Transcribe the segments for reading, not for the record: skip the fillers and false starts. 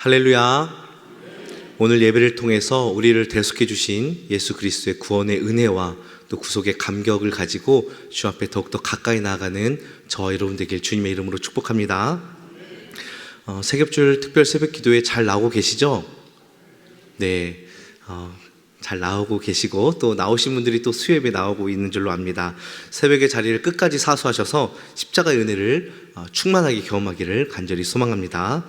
할렐루야. 오늘 예배를 통해서 우리를 대속해 주신 예수 그리스도의 구원의 은혜와 또 구속의 감격을 가지고 주 앞에 더욱더 가까이 나아가는 저와 여러분 되길 주님의 이름으로 축복합니다. 새벽줄 특별 새벽 기도에 잘 나오고 계시죠? 네, 잘 나오고 계시고 또 나오신 분들이 또 수요예배 나오고 있는 줄로 압니다. 새벽의 자리를 끝까지 사수하셔서 십자가의 은혜를 충만하게 경험하기를 간절히 소망합니다.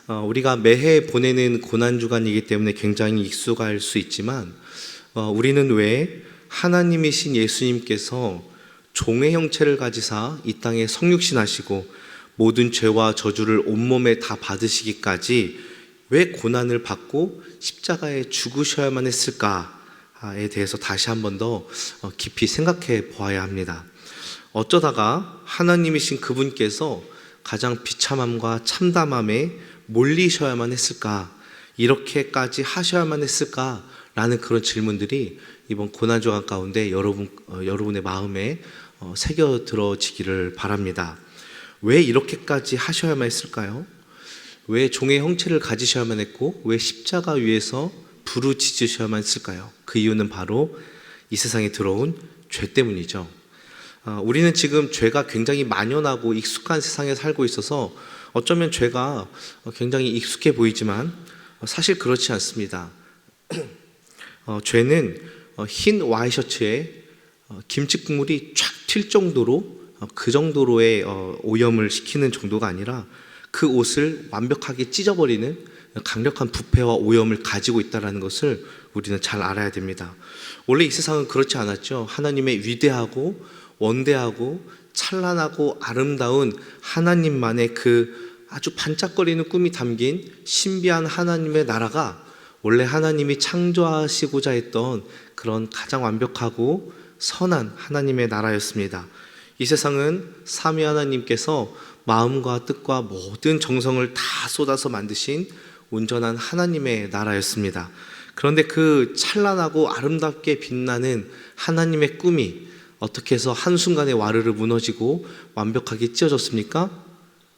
우리가 매해 보내는 고난주간이기 때문에 굉장히 익숙할 수 있지만 우리는 왜 하나님이신 예수님께서 종의 형체를 가지사 이 땅에 성육신하시고 모든 죄와 저주를 온몸에 다 받으시기까지 왜 고난을 받고 십자가에 죽으셔야만 했을까에 대해서 다시 한 번 더 깊이 생각해 보아야 합니다. 어쩌다가 하나님이신 그분께서 가장 비참함과 참담함에 몰리셔야만 했을까? 이렇게까지 하셔야만 했을까? 라는 그런 질문들이 이번 고난주간 가운데 여러분의 마음에 새겨들어지기를 바랍니다. 왜 이렇게까지 하셔야만 했을까요? 왜 종의 형체를 가지셔야만 했고 왜 십자가 위에서 부르짖으셔야만 했을까요? 그 이유는 바로 이 세상에 들어온 죄 때문이죠. 우리는 지금 죄가 굉장히 만연하고 익숙한 세상에 살고 있어서 어쩌면 죄가 굉장히 익숙해 보이지만 사실 그렇지 않습니다. 죄는 흰 와이셔츠에 김치 국물이 쫙 튈 정도로 그 정도로의 오염을 시키는 정도가 아니라 그 옷을 완벽하게 찢어버리는 강력한 부패와 오염을 가지고 있다는 것을 우리는 잘 알아야 됩니다. 원래 이 세상은 그렇지 않았죠. 하나님의 위대하고 원대하고 찬란하고 아름다운 하나님만의 그 아주 반짝거리는 꿈이 담긴 신비한 하나님의 나라가 원래 하나님이 창조하시고자 했던 그런 가장 완벽하고 선한 하나님의 나라였습니다. 이 세상은 삼위 하나님께서 마음과 뜻과 모든 정성을 다 쏟아서 만드신 온전한 하나님의 나라였습니다. 그런데 그 찬란하고 아름답게 빛나는 하나님의 꿈이 어떻게 해서 한순간에 와르르 무너지고 완벽하게 찢어졌습니까?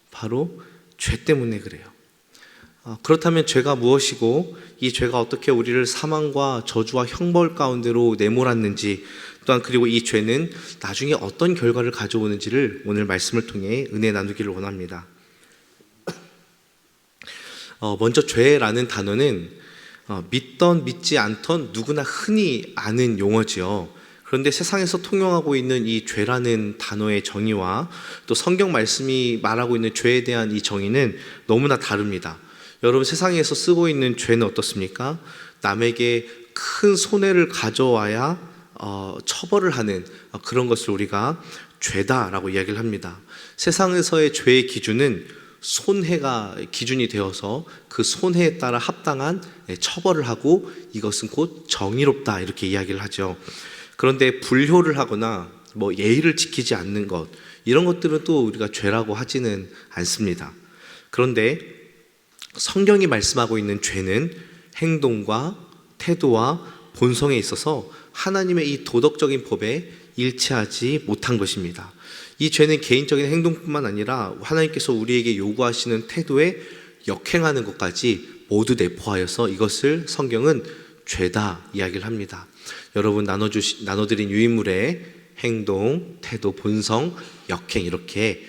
바로 죄 때문에 그래요. 그렇다면 죄가 무엇이고 이 죄가 어떻게 우리를 사망과 저주와 형벌 가운데로 내몰았는지 또한 그리고 이 죄는 나중에 어떤 결과를 가져오는지를 오늘 말씀을 통해 은혜 나누기를 원합니다. 먼저 죄라는 단어는 믿던 믿지 않던 누구나 흔히 아는 용어지요. 그런데 세상에서 통용하고 있는 이 죄라는 단어의 정의와 또 성경 말씀이 말하고 있는 죄에 대한 이 정의는 너무나 다릅니다. 여러분, 세상에서 쓰고 있는 죄는 어떻습니까? 남에게 큰 손해를 가져와야 처벌을 하는 그런 것을 우리가 죄다라고 이야기를 합니다. 세상에서의 죄의 기준은 손해가 기준이 되어서 그 손해에 따라 합당한 처벌을 하고 이것은 곧 정의롭다 이렇게 이야기를 하죠. 그런데 불효를 하거나 예의를 지키지 않는 것 이런 것들은 또 우리가 죄라고 하지는 않습니다. 그런데 성경이 말씀하고 있는 죄는 행동과 태도와 본성에 있어서 하나님의 이 도덕적인 법에 일치하지 못한 것입니다. 이 죄는 개인적인 행동뿐만 아니라 하나님께서 우리에게 요구하시는 태도에 역행하는 것까지 모두 내포하여서 이것을 성경은 죄다 이야기를 합니다. 여러분 나눠드린 유인물에 행동, 태도, 본성, 역행 이렇게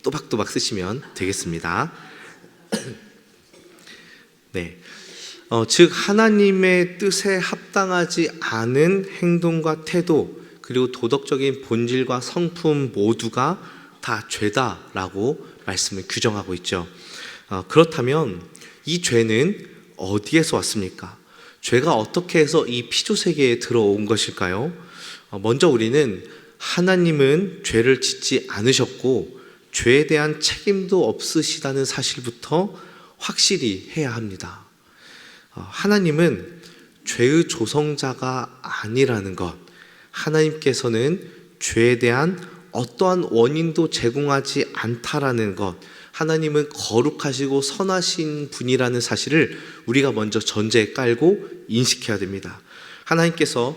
또박또박 쓰시면 되겠습니다. 네, 즉 하나님의 뜻에 합당하지 않은 행동과 태도 그리고 도덕적인 본질과 성품 모두가 다 죄다라고 말씀을 규정하고 있죠. 그렇다면 이 죄는 어디에서 왔습니까? 죄가 어떻게 해서 이 피조세계에 들어온 것일까요? 먼저 우리는 하나님은 죄를 짓지 않으셨고 죄에 대한 책임도 없으시다는 사실부터 확실히 해야 합니다. 하나님은 죄의 조성자가 아니라는 것, 하나님께서는 죄에 대한 어떠한 원인도 제공하지 않다라는 것, 하나님은 거룩하시고 선하신 분이라는 사실을 우리가 먼저 전제에 깔고 인식해야 됩니다. 하나님께서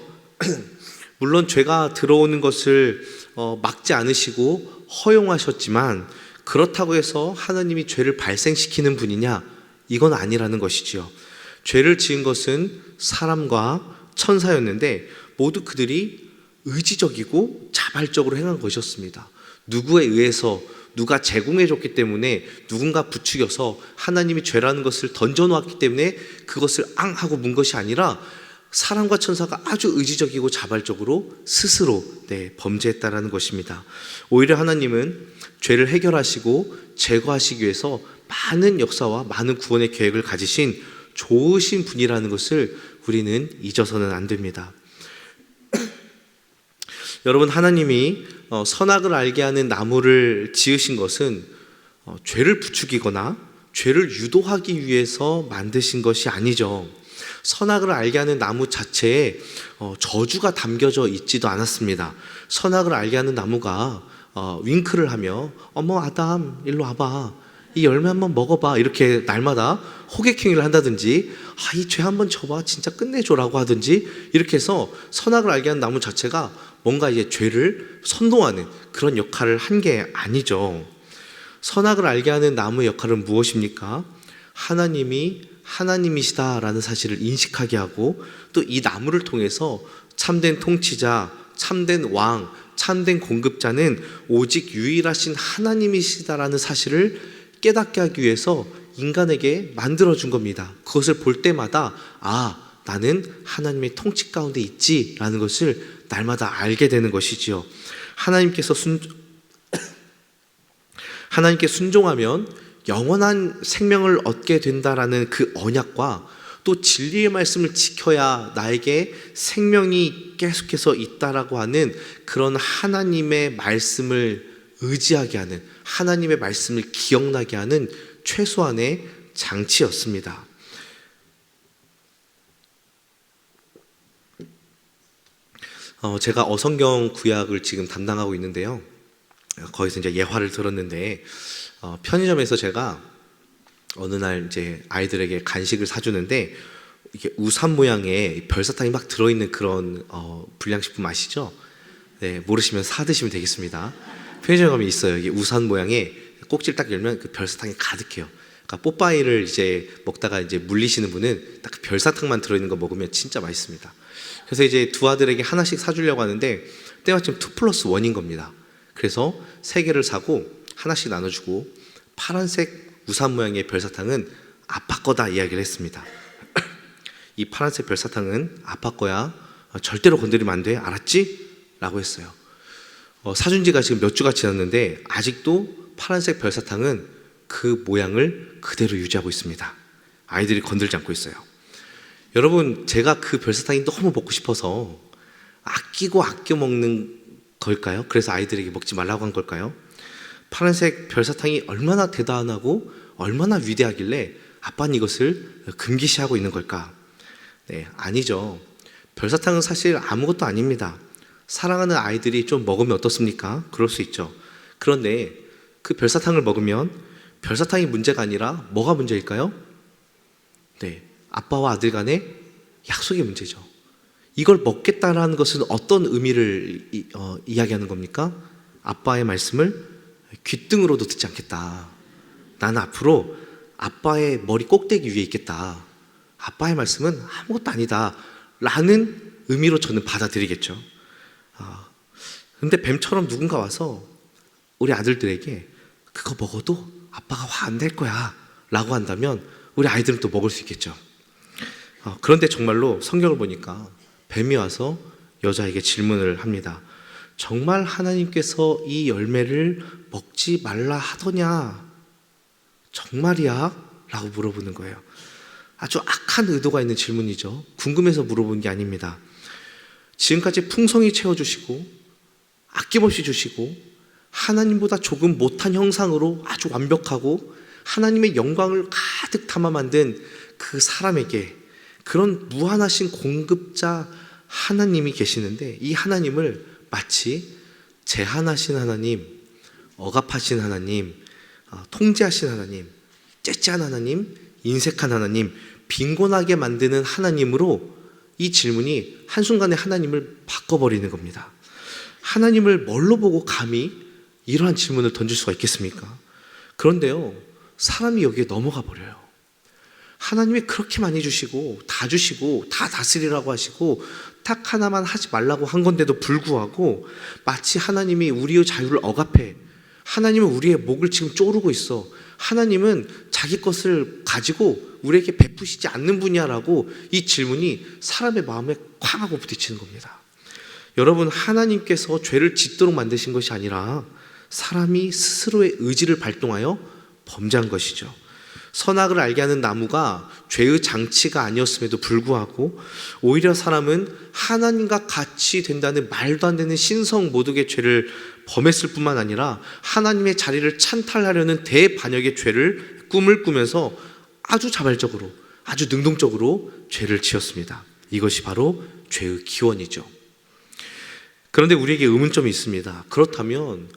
물론 죄가 들어오는 것을 막지 않으시고 허용하셨지만 그렇다고 해서 하나님이 죄를 발생시키는 분이냐? 이건 아니라는 것이지요. 죄를 지은 것은 사람과 천사였는데 모두 그들이 의지적이고 자발적으로 행한 것이었습니다. 누구에 의해서 누가 제공해 줬기 때문에 누군가 부추겨서 하나님이 죄라는 것을 던져놓았기 때문에 그것을 앙 하고 문 것이 아니라 사람과 천사가 아주 의지적이고 자발적으로 스스로 범죄했다라는 것입니다. 오히려 하나님은 죄를 해결하시고 제거하시기 위해서 많은 역사와 많은 구원의 계획을 가지신 좋으신 분이라는 것을 우리는 잊어서는 안 됩니다. 여러분, 하나님이 선악을 알게 하는 나무를 지으신 것은 죄를 부추기거나 죄를 유도하기 위해서 만드신 것이 아니죠. 선악을 알게 하는 나무 자체에 저주가 담겨져 있지도 않았습니다. 선악을 알게 하는 나무가 윙크를 하며 어머 아담 일로 와봐, 이 열매 한번 먹어봐, 이렇게 날마다 호객행위를 한다든지 이 죄 한번 져봐 진짜 끝내줘라고 하든지 이렇게 해서 선악을 알게 하는 나무 자체가 뭔가 이제 죄를 선동하는 그런 역할을 한 게 아니죠. 선악을 알게 하는 나무의 역할은 무엇입니까? 하나님이 하나님이시다라는 사실을 인식하게 하고 또 이 나무를 통해서 참된 통치자, 참된 왕, 참된 공급자는 오직 유일하신 하나님이시다라는 사실을 깨닫게 하기 위해서 인간에게 만들어준 겁니다. 그것을 볼 때마다 나는 하나님의 통치 가운데 있지라는 것을 날마다 알게 되는 것이지요. 하나님께 순종하면 영원한 생명을 얻게 된다라는 그 언약과 또 진리의 말씀을 지켜야 나에게 생명이 계속해서 있다라고 하는 그런 하나님의 말씀을 의지하게 하는, 하나님의 말씀을 기억나게 하는 최소한의 장치였습니다. 제가 어성경 구약을 지금 담당하고 있는데요. 거기서 이제 예화를 들었는데 편의점에서 제가 어느 날 이제 아이들에게 간식을 사주는데 이게 우산 모양의 별사탕이 막 들어있는 그런 불량식품 아시죠? 네, 모르시면 사 드시면 되겠습니다. 편의점 가면 있어요. 이게 우산 모양의 꼭지를 딱 열면 그 별사탕이 가득해요. 그러니까 뽀빠이를 이제 먹다가 이제 물리시는 분은 딱 그 별사탕만 들어있는 거 먹으면 진짜 맛있습니다. 그래서 이제 두 아들에게 하나씩 사주려고 하는데 때마침 2+1인 겁니다. 그래서 3개를 사고 하나씩 나눠주고 파란색 우산 모양의 별사탕은 아빠 거다 이야기를 했습니다. 이 파란색 별사탕은 아빠 거야, 절대로 건드리면 안 돼, 알았지? 라고 했어요. 사준 지가 지금 몇 주가 지났는데 아직도 파란색 별사탕은 그 모양을 그대로 유지하고 있습니다. 아이들이 건들지 않고 있어요. 여러분, 제가 그 별사탕이 너무 먹고 싶어서 아끼고 아껴 먹는 걸까요? 그래서 아이들에게 먹지 말라고 한 걸까요? 파란색 별사탕이 얼마나 대단하고 얼마나 위대하길래 아빠는 이것을 금기시하고 있는 걸까? 네, 아니죠. 별사탕은 사실 아무것도 아닙니다. 사랑하는 아이들이 좀 먹으면 어떻습니까? 그럴 수 있죠. 그런데 그 별사탕을 먹으면 별사탕이 문제가 아니라 뭐가 문제일까요? 네, 아빠와 아들 간의 약속의 문제죠. 이걸 먹겠다라는 것은 어떤 의미를 이야기하는 겁니까? 아빠의 말씀을 귓등으로도 듣지 않겠다. 나는 앞으로 아빠의 머리 꼭대기 위에 있겠다. 아빠의 말씀은 아무것도 아니다 라는 의미로 저는 받아들이겠죠. 근데 뱀처럼 누군가 와서 우리 아들들에게 그거 먹어도 아빠가 화 안 낼 거야 라고 한다면 우리 아이들은 또 먹을 수 있겠죠. 그런데 정말로 성경을 보니까 뱀이 와서 여자에게 질문을 합니다. 정말 하나님께서 이 열매를 먹지 말라 하더냐? 정말이야? 라고 물어보는 거예요. 아주 악한 의도가 있는 질문이죠. 궁금해서 물어본 게 아닙니다. 지금까지 풍성히 채워주시고 아낌없이 주시고 하나님보다 조금 못한 형상으로 아주 완벽하고 하나님의 영광을 가득 담아 만든 그 사람에게 그런 무한하신 공급자 하나님이 계시는데 이 하나님을 마치 제한하신 하나님, 억압하신 하나님, 통제하신 하나님, 째째한 하나님, 인색한 하나님, 빈곤하게 만드는 하나님으로 이 질문이 한순간에 하나님을 바꿔버리는 겁니다. 하나님을 뭘로 보고 감히 이러한 질문을 던질 수가 있겠습니까? 그런데요, 사람이 여기에 넘어가 버려요. 하나님이 그렇게 많이 주시고 다 다스리라고 하시고 딱 하나만 하지 말라고 한 건데도 불구하고 마치 하나님이 우리의 자유를 억압해, 하나님은 우리의 목을 지금 조르고 있어, 하나님은 자기 것을 가지고 우리에게 베푸시지 않는 분이야라고 이 질문이 사람의 마음에 쾅 하고 부딪히는 겁니다. 여러분, 하나님께서 죄를 짓도록 만드신 것이 아니라 사람이 스스로의 의지를 발동하여 범죄한 것이죠. 선악을 알게 하는 나무가 죄의 장치가 아니었음에도 불구하고 오히려 사람은 하나님과 같이 된다는 말도 안 되는 신성 모독의 죄를 범했을 뿐만 아니라 하나님의 자리를 찬탈하려는 대반역의 죄를 꿈을 꾸면서 아주 자발적으로, 아주 능동적으로 죄를 지었습니다. 이것이 바로 죄의 기원이죠. 그런데 우리에게 의문점이 있습니다. 그렇다면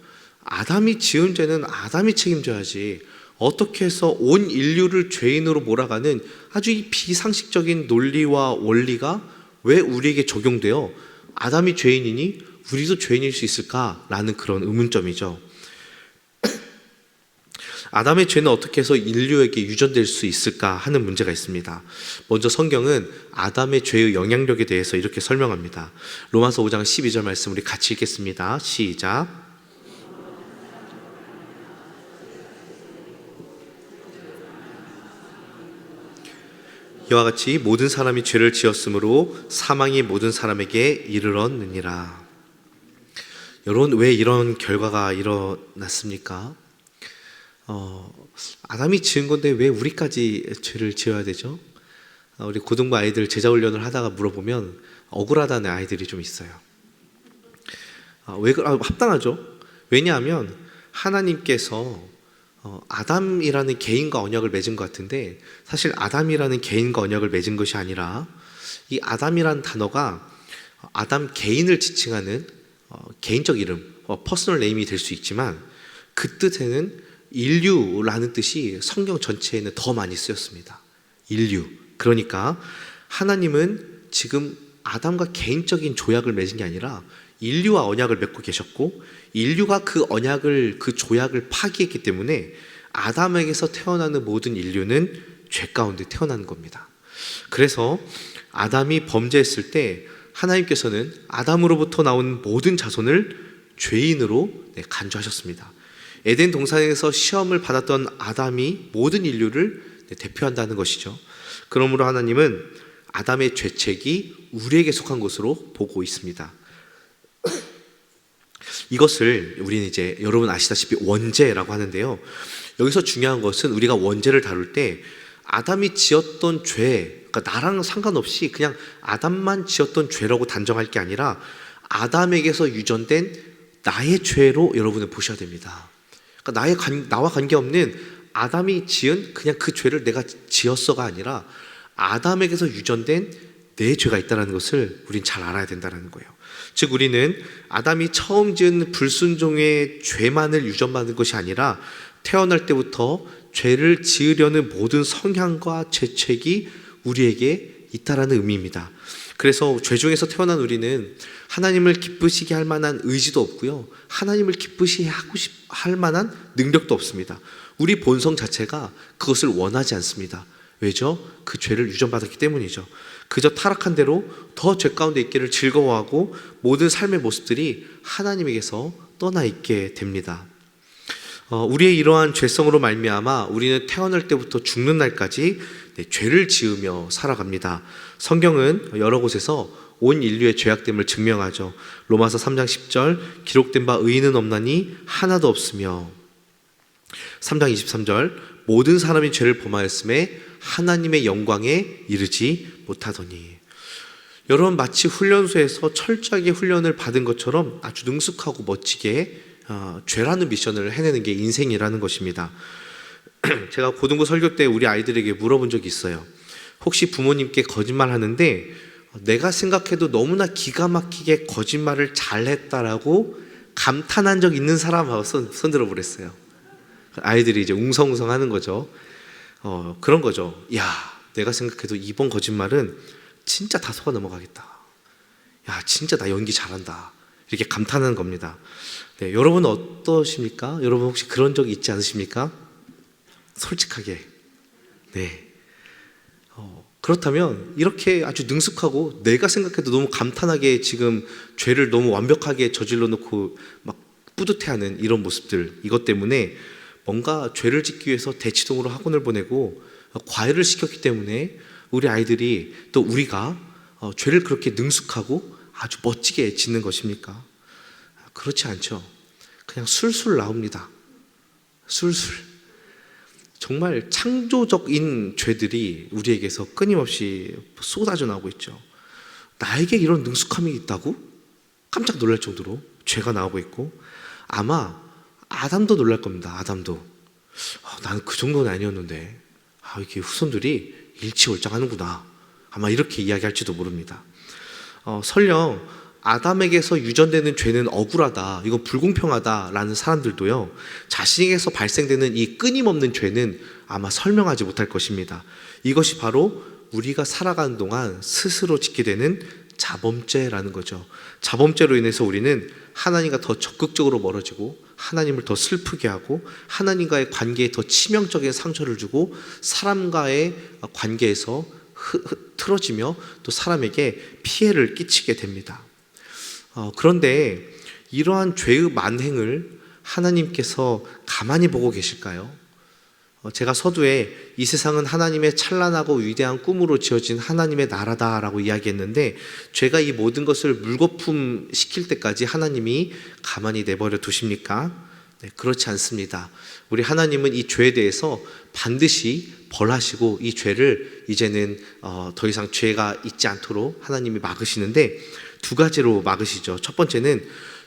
아담이 지은 죄는 아담이 책임져야지 어떻게 해서 온 인류를 죄인으로 몰아가는 아주 이 비상식적인 논리와 원리가 왜 우리에게 적용되어 아담이 죄인이니 우리도 죄인일 수 있을까라는 그런 의문점이죠. 아담의 죄는 어떻게 해서 인류에게 유전될 수 있을까 하는 문제가 있습니다. 먼저 성경은 아담의 죄의 영향력에 대해서 이렇게 설명합니다. 로마서 5장 12절 말씀 우리 같이 읽겠습니다. 시작. 이와 같이 모든 사람이 죄를 지었으므로 사망이 모든 사람에게 이르렀느니라. 여러분, 왜 이런 결과가 일어났습니까? 아담이 지은 건데 왜 우리까지 죄를 지어야 되죠? 우리 고등부 아이들 제자훈련을 하다가 물어보면 억울하다는 아이들이 좀 있어요. 합당하죠. 왜냐하면 하나님께서 아담이라는 개인과 언약을 맺은 것 같은데 사실 아담이라는 개인과 언약을 맺은 것이 아니라 이 아담이라는 단어가 아담 개인을 지칭하는 개인적 이름, 퍼스널 네임이 될 수 있지만 그 뜻에는 인류라는 뜻이 성경 전체에는 더 많이 쓰였습니다. 인류. 그러니까 하나님은 지금 아담과 개인적인 조약을 맺은 게 아니라 인류와 언약을 맺고 계셨고 인류가 그 언약을, 그 조약을 파기했기 때문에 아담에게서 태어나는 모든 인류는 죄 가운데 태어나는 겁니다. 그래서 아담이 범죄했을 때 하나님께서는 아담으로부터 나온 모든 자손을 죄인으로 간주하셨습니다. 에덴 동산에서 시험을 받았던 아담이 모든 인류를 대표한다는 것이죠. 그러므로 하나님은 아담의 죄책이 우리에게 속한 것으로 보고 있습니다. 이것을 우리는 이제 여러분 아시다시피 원죄라고 하는데요. 여기서 중요한 것은 우리가 원죄를 다룰 때 아담이 지었던 죄, 그러니까 나랑 상관없이 그냥 아담만 지었던 죄라고 단정할 게 아니라 아담에게서 유전된 나의 죄로 여러분은 보셔야 됩니다. 그러니까 나와 관계없는 아담이 지은 그냥 그 죄를 내가 지었어가 아니라 아담에게서 유전된 내 죄가 있다는 것을 우린 잘 알아야 된다는 거예요. 즉 우리는 아담이 처음 지은 불순종의 죄만을 유전받은 것이 아니라 태어날 때부터 죄를 지으려는 모든 성향과 죄책이 우리에게 있다라는 의미입니다. 그래서 죄 중에서 태어난 우리는 하나님을 기쁘시게 할 만한 의지도 없고요, 하나님을 기쁘시게 할 만한 능력도 없습니다. 우리 본성 자체가 그것을 원하지 않습니다. 왜죠? 그 죄를 유전받았기 때문이죠. 그저 타락한 대로 더 죄 가운데 있기를 즐거워하고 모든 삶의 모습들이 하나님에게서 떠나 있게 됩니다. 우리의 이러한 죄성으로 말미암아 우리는 태어날 때부터 죽는 날까지 죄를 지으며 살아갑니다. 성경은 여러 곳에서 온 인류의 죄악됨을 증명하죠. 로마서 3장 10절 기록된 바 의인은 없나니 하나도 없으며 3장 23절 모든 사람이 죄를 범하였음에 하나님의 영광에 이르지 못하더니. 여러분, 마치 훈련소에서 철저하게 훈련을 받은 것처럼 아주 능숙하고 멋지게 죄라는 미션을 해내는 게 인생이라는 것입니다. 제가 고등부 설교 때 우리 아이들에게 물어본 적이 있어요. 혹시 부모님께 거짓말하는데 내가 생각해도 너무나 기가 막히게 거짓말을 잘했다라고 감탄한 적 있는 사람하고 손 들어보랬어요. 아이들이 이제 웅성웅성 하는 거죠. 그런 거죠. 야, 내가 생각해도 이번 거짓말은 진짜 다 속아 넘어가겠다. 야, 진짜 나 연기 잘한다. 이렇게 감탄하는 겁니다. 네, 여러분 어떠십니까? 여러분 혹시 그런 적이 있지 않으십니까? 솔직하게. 네. 그렇다면 이렇게 아주 능숙하고 내가 생각해도 너무 감탄하게 지금 죄를 너무 완벽하게 저질러 놓고 막 뿌듯해하는 이런 모습들, 이것 때문에 뭔가 죄를 짓기 위해서 대치동으로 학원을 보내고 과외를 시켰기 때문에 우리 아이들이 또 우리가 죄를 그렇게 능숙하고 아주 멋지게 짓는 것입니까? 그렇지 않죠. 그냥 술술 나옵니다. 술술. 정말 창조적인 죄들이 우리에게서 끊임없이 쏟아져 나오고 있죠. 나에게 이런 능숙함이 있다고? 깜짝 놀랄 정도로 죄가 나오고 있고, 아마 아담도 놀랄 겁니다. 아담도 나는 그 정도는 아니었는데 이렇게 후손들이 일치월장하는구나, 아마 이렇게 이야기할지도 모릅니다. 설령 아담에게서 유전되는 죄는 억울하다, 이거 불공평하다라는 사람들도요, 자신에게서 발생되는 이 끊임없는 죄는 아마 설명하지 못할 것입니다. 이것이 바로 우리가 살아가는 동안 스스로 짓게 되는 자범죄라는 거죠. 자범죄로 인해서 우리는 하나님과 더 적극적으로 멀어지고, 하나님을 더 슬프게 하고, 하나님과의 관계에 더 치명적인 상처를 주고, 사람과의 관계에서 틀어지며 또 사람에게 피해를 끼치게 됩니다. 그런데 이러한 죄의 만행을 하나님께서 가만히 보고 계실까요? 제가 서두에 이 세상은 하나님의 찬란하고 위대한 꿈으로 지어진 하나님의 나라다라고 이야기했는데, 죄가 이 모든 것을 물거품 시킬 때까지 하나님이 가만히 내버려 두십니까? 네, 그렇지 않습니다. 우리 하나님은 이 죄에 대해서 반드시 벌하시고, 이 죄를 이제는 더 이상 죄가 있지 않도록 하나님이 막으시는데, 두 가지로 막으시죠. 첫 번째는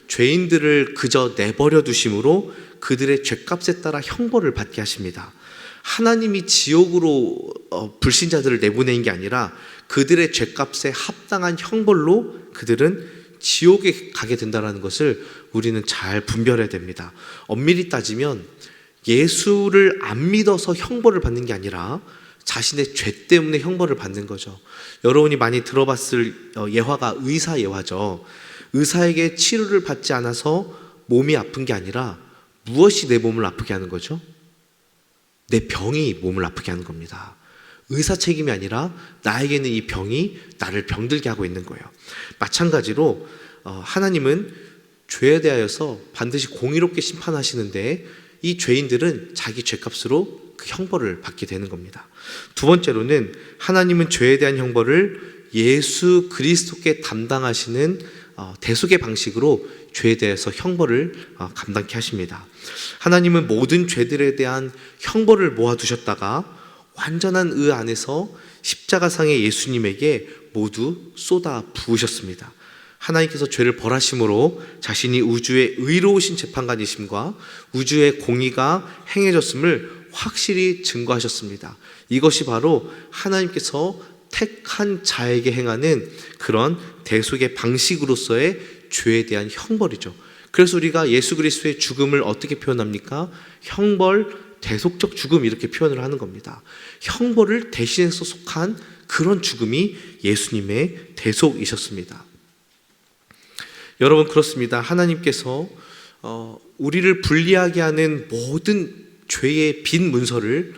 죄인들을 그저 내버려 두심으로 그들의 죄값에 따라 형벌을 받게 하십니다. 하나님이 지옥으로 불신자들을 내보내는 게 아니라 그들의 죄값에 합당한 형벌로 그들은 지옥에 가게 된다는 것을 우리는 잘 분별해야 됩니다. 엄밀히 따지면 예수를 안 믿어서 형벌을 받는 게 아니라 자신의 죄 때문에 형벌을 받는 거죠. 여러분이 많이 들어봤을 예화가 의사 예화죠. 의사에게 치료를 받지 않아서 몸이 아픈 게 아니라 무엇이 내 몸을 아프게 하는 거죠? 내 병이 몸을 아프게 하는 겁니다. 의사 책임이 아니라 나에게는 이 병이 나를 병들게 하고 있는 거예요. 마찬가지로 하나님은 죄에 대하여서 반드시 공의롭게 심판하시는데, 이 죄인들은 자기 죄값으로 그 형벌을 받게 되는 겁니다. 두 번째로는 하나님은 죄에 대한 형벌을 예수 그리스도께 담당하시는 대속의 방식으로 죄에 대해서 형벌을 감당케 하십니다. 하나님은 모든 죄들에 대한 형벌을 모아두셨다가 완전한 의 안에서 십자가상의 예수님에게 모두 쏟아 부으셨습니다. 하나님께서 죄를 벌하심으로 자신이 우주의 의로우신 재판관이심과 우주의 공의가 행해졌음을 확실히 증거하셨습니다. 이것이 바로 하나님께서 택한 자에게 행하는 그런 대속의 방식으로서의 죄에 대한 형벌이죠. 그래서 우리가 예수 그리스도의 죽음을 어떻게 표현합니까? 형벌, 대속적 죽음, 이렇게 표현을 하는 겁니다. 형벌을 대신해서 속한 그런 죽음이 예수님의 대속이셨습니다. 여러분, 그렇습니다. 하나님께서 우리를 불리하게 하는 모든 죄의 빈 문서를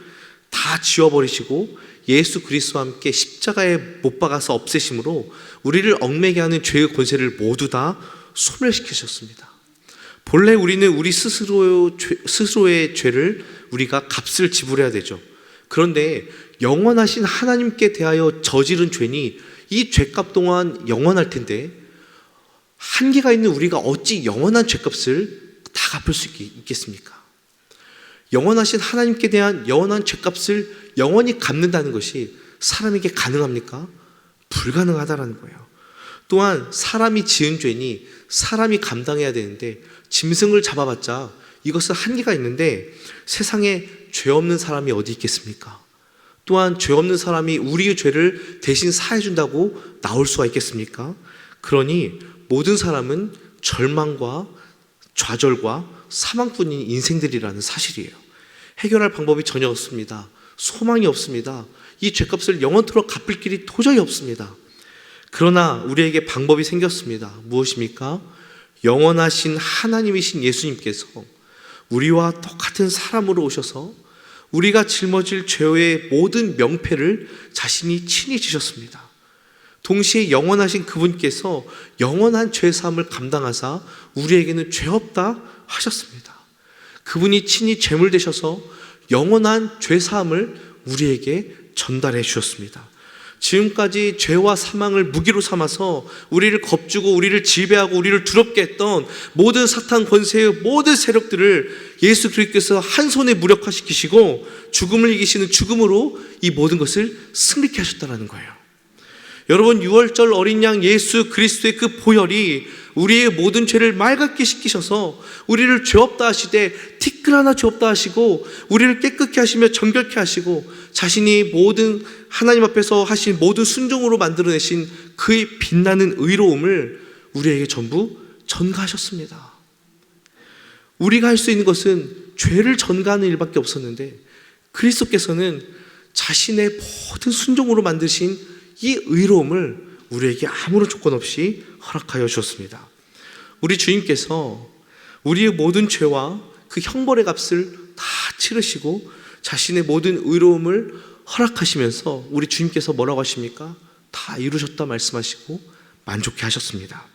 다 지워버리시고 예수 그리스도와 함께 십자가에 못 박아서 없애심으로 우리를 얽매게 하는 죄의 권세를 모두 다 소멸시키셨습니다. 본래 우리는 우리 스스로의 죄를 우리가 값을 지불해야 되죠. 그런데 영원하신 하나님께 대하여 저지른 죄니 이 죄값 동안 영원할 텐데, 한계가 있는 우리가 어찌 영원한 죄값을 다 갚을 수 있겠습니까? 영원하신 하나님께 대한 영원한 죄값을 영원히 갚는다는 것이 사람에게 가능합니까? 불가능하다라는 거예요. 또한 사람이 지은 죄니 사람이 감당해야 되는데, 짐승을 잡아봤자 이것은 한계가 있는데 세상에 죄 없는 사람이 어디 있겠습니까? 또한 죄 없는 사람이 우리의 죄를 대신 사해준다고 나올 수가 있겠습니까? 그러니 모든 사람은 절망과 좌절과 사망뿐인 인생들이라는 사실이에요. 해결할 방법이 전혀 없습니다. 소망이 없습니다. 이 죄값을 영원토록 갚을 길이 도저히 없습니다. 그러나 우리에게 방법이 생겼습니다. 무엇입니까? 영원하신 하나님이신 예수님께서 우리와 똑같은 사람으로 오셔서 우리가 짊어질 죄의 모든 명패를 자신이 친히 지셨습니다. 동시에 영원하신 그분께서 영원한 죄사함을 감당하사 우리에게는 죄 없다 하셨습니다. 그분이 친히 제물 되셔서 영원한 죄사함을 우리에게 전달해 주셨습니다. 지금까지 죄와 사망을 무기로 삼아서 우리를 겁주고 우리를 지배하고 우리를 두렵게 했던 모든 사탄 권세의 모든 세력들을 예수 그리스도께서 한 손에 무력화시키시고 죽음을 이기시는 죽음으로 이 모든 것을 승리케 하셨다는 거예요. 여러분, 유월절 어린 양 예수 그리스도의 그 보혈이 우리의 모든 죄를 맑게 씻기셔서 우리를 죄 없다 하시되 티끌 하나 죄 없다 하시고 우리를 깨끗게 하시며 정결케 하시고 자신이 모든 하나님 앞에서 하신 모든 순종으로 만들어내신 그의 빛나는 의로움을 우리에게 전부 전가하셨습니다. 우리가 할 수 있는 것은 죄를 전가하는 일밖에 없었는데 그리스도께서는 자신의 모든 순종으로 만드신 이 의로움을 우리에게 아무런 조건 없이 허락하여 주셨습니다. 우리 주님께서 우리의 모든 죄와 그 형벌의 값을 다 치르시고 자신의 모든 의로움을 허락하시면서 우리 주님께서 뭐라고 하십니까? 다 이루셨다 말씀하시고 만족해 하셨습니다.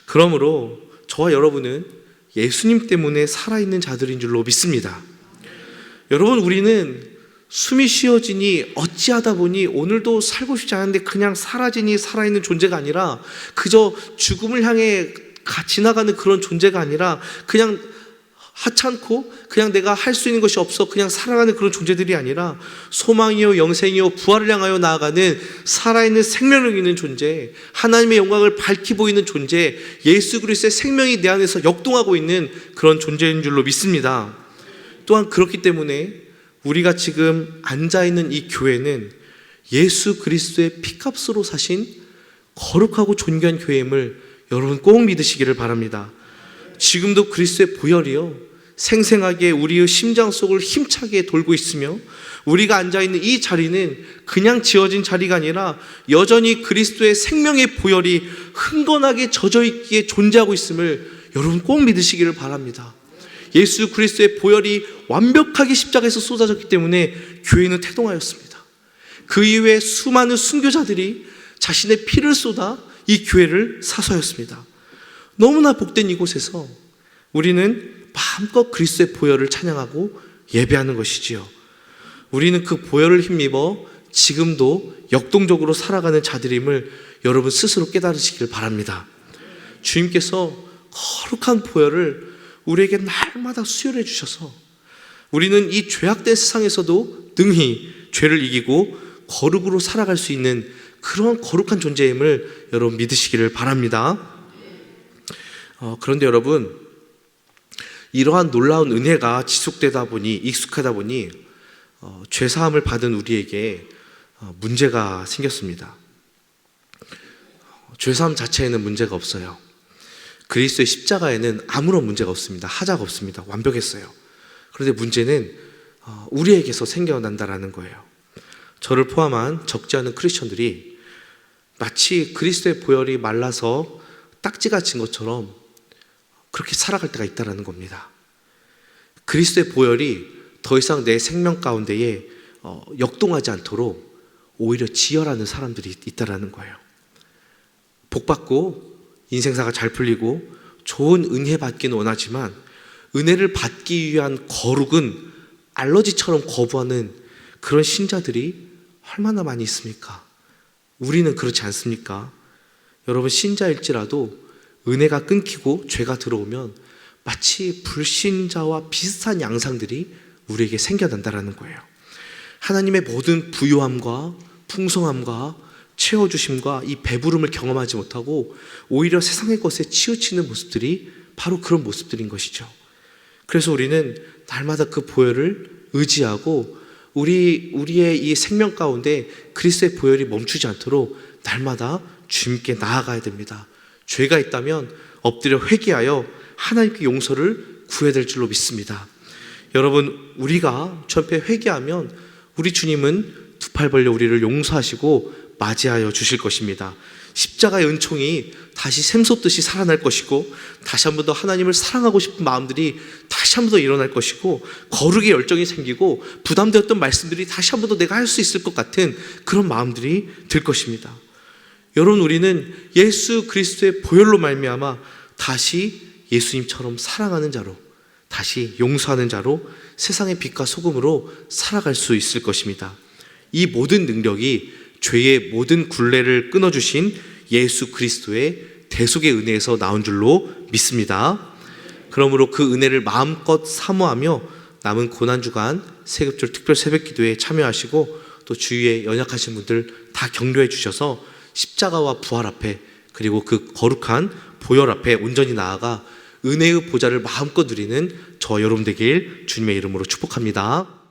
그러므로 저와 여러분은 예수님 때문에 살아있는 자들인 줄로 믿습니다. 여러분, 우리는 숨이 쉬어지니 어찌하다 보니 오늘도 살고 싶지 않은데 그냥 사라지니 살아있는 존재가 아니라 그저 죽음을 향해 지나가는 그런 존재가 아니라 그냥 하찮고 그냥 내가 할 수 있는 것이 없어 그냥 살아가는 그런 존재들이 아니라 소망이요 영생이요 부활을 향하여 나아가는 살아있는 생명력 있는 존재, 하나님의 영광을 밝히 보이는 존재, 예수 그리스도의 생명이 내 안에서 역동하고 있는 그런 존재인 줄로 믿습니다. 또한 그렇기 때문에 우리가 지금 앉아있는 이 교회는 예수 그리스도의 피값으로 사신 거룩하고 존귀한 교회임을 여러분 꼭 믿으시기를 바랍니다. 지금도 그리스도의 보혈이요 생생하게 우리의 심장 속을 힘차게 돌고 있으며 우리가 앉아있는 이 자리는 그냥 지어진 자리가 아니라 여전히 그리스도의 생명의 보혈이 흥건하게 젖어있기에 존재하고 있음을 여러분 꼭 믿으시기를 바랍니다. 예수 그리스도의 보혈이 완벽하게 십자가에서 쏟아졌기 때문에 교회는 태동하였습니다. 그 이후에 수많은 순교자들이 자신의 피를 쏟아 이 교회를 사수하였습니다. 너무나 복된 이곳에서 우리는 마음껏 그리스도의 보혈을 찬양하고 예배하는 것이지요. 우리는 그 보혈을 힘입어 지금도 역동적으로 살아가는 자들임을 여러분 스스로 깨달으시길 바랍니다. 주님께서 거룩한 보혈을 우리에게 날마다 수혈해 주셔서 우리는 이 죄악된 세상에서도 능히 죄를 이기고 거룩으로 살아갈 수 있는 그런 거룩한 존재임을 여러분 믿으시기를 바랍니다. 그런데 여러분, 이러한 놀라운 은혜가 지속되다 보니 익숙하다 보니 죄사함을 받은 우리에게 문제가 생겼습니다. 죄사함 자체에는 문제가 없어요. 그리스도의 십자가에는 아무런 문제가 없습니다. 하자가 없습니다. 완벽했어요. 그런데 문제는 우리에게서 생겨난다라는 거예요. 저를 포함한 적지 않은 크리스천들이 마치 그리스도의 보혈이 말라서 딱지가 진 것처럼 그렇게 살아갈 때가 있다는 겁니다. 그리스도의 보혈이 더 이상 내 생명 가운데에 역동하지 않도록 오히려 지혈하는 사람들이 있다는 거예요. 복받고 인생사가 잘 풀리고 좋은 은혜 받기는 원하지만 은혜를 받기 위한 거룩은 알러지처럼 거부하는 그런 신자들이 얼마나 많이 있습니까? 우리는 그렇지 않습니까? 여러분, 신자일지라도 은혜가 끊기고 죄가 들어오면 마치 불신자와 비슷한 양상들이 우리에게 생겨난다는 거예요. 하나님의 모든 부요함과 풍성함과 채워주심과 이 배부름을 경험하지 못하고 오히려 세상의 것에 치우치는 모습들이 바로 그런 모습들인 것이죠. 그래서 우리는 날마다 그 보혈을 의지하고 우리의 이 생명 가운데 그리스도의 보혈이 멈추지 않도록 날마다 주님께 나아가야 됩니다. 죄가 있다면 엎드려 회개하여 하나님께 용서를 구해야 될 줄로 믿습니다. 여러분, 우리가 주 앞에 회개하면 우리 주님은 두 팔 벌려 우리를 용서하시고 맞이하여 주실 것입니다. 십자가의 은총이 다시 샘솟듯이 살아날 것이고, 다시 한 번 더 하나님을 사랑하고 싶은 마음들이 다시 한 번 더 일어날 것이고, 거룩의 열정이 생기고 부담되었던 말씀들이 다시 한 번 더 내가 할 수 있을 것 같은 그런 마음들이 들 것입니다. 여러분, 우리는 예수 그리스도의 보혈로 말미암아 다시 예수님처럼 사랑하는 자로, 다시 용서하는 자로, 세상의 빛과 소금으로 살아갈 수 있을 것입니다. 이 모든 능력이 죄의 모든 굴레를 끊어주신 예수 그리스도의 대속의 은혜에서 나온 줄로 믿습니다. 그러므로 그 은혜를 마음껏 사모하며 남은 고난주간 세급절 특별 새벽기도에 참여하시고, 또 주위에 연약하신 분들 다 격려해 주셔서 십자가와 부활 앞에, 그리고 그 거룩한 보혈 앞에 온전히 나아가 은혜의 보좌를 마음껏 누리는 저 여러분 되길 주님의 이름으로 축복합니다.